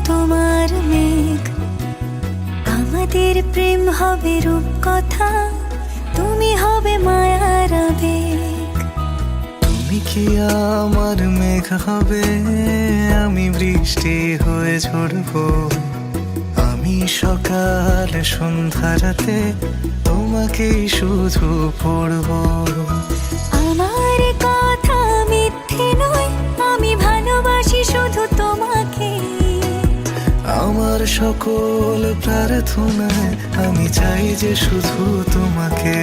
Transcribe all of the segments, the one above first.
তোমার মেঘ, আমাদের প্রেম হবে রূপকথা, তুমি হবে মায়ার আবেগ। তুমি কি আমার মেঘ হবে, আমি বৃষ্টি হয়ে ঝরবো। আমি সকাল সন্ধ্যা রাতে তোমাকেই শুধু পড়বো। আমার কথা মিথ্যে নয়, আমি ভালোবাসি শুধু তোমাকে। আমার সকল প্রার্থনায় আমি চাই যে শুধু তোমাকে।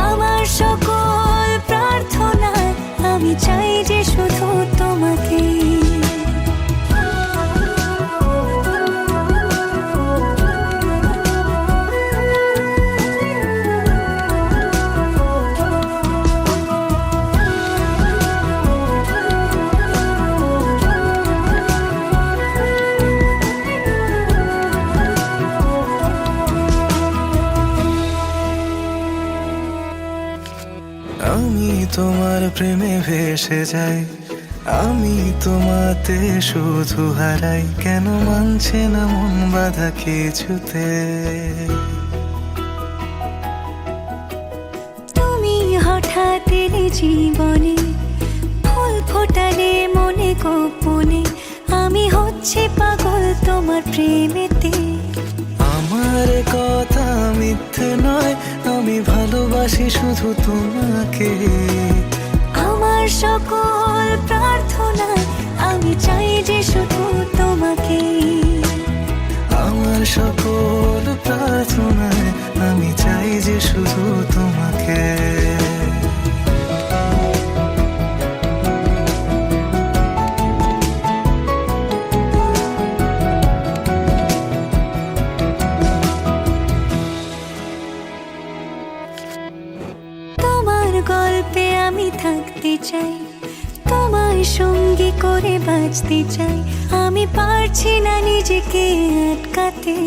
আমার সকল প্রার্থনায় আমি চাই যে শুধু তোমাকে। আমি তোমার প্রেমে ভেসে যাই, আমি তোমাতে শুধু হারাই। কেন মানছে না মন বাধা কিছুতে? তুমি হঠাৎ এলে জীবনে, ফুল ফোটালে মনে গোপনে, আমি হচ্ছে পাগল তোমার প্রেমেতে। আমার কথা মিথ্যে নয়, আমি ভালোবাসি শুধু তোমাকে। আমার সকল প্রার্থনায় আমি চাই যে শুধু তোমাকে। আমার সকল প্রার্থনায় আমি চাই যে শুধু তোমাকে। তোমার গল্পে আমি থাকতে চাই, তোমায় সঙ্গী করে বাঁচতে চাই। আমি পারছি না নিজেকে আটকাতে।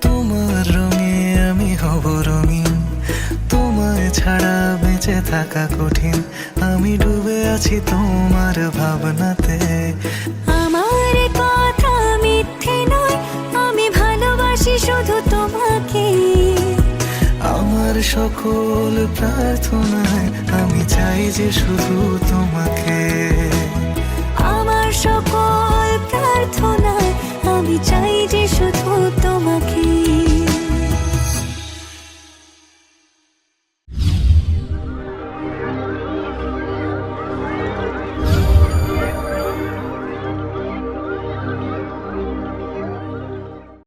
তোমার রঙে আমি হব রঙিন, তোমায় ছাড়া বেঁচে থাকা কঠিন। আমি ডুবে আছি তোমার ভাবনাতে। আমার কথা মিথ্যে নয়, আমি ভালোবাসি শুধু তোমাকে। আমার সকল প্রার্থনায় আমি চাই যে শুধু তোমাকে। আমার সকল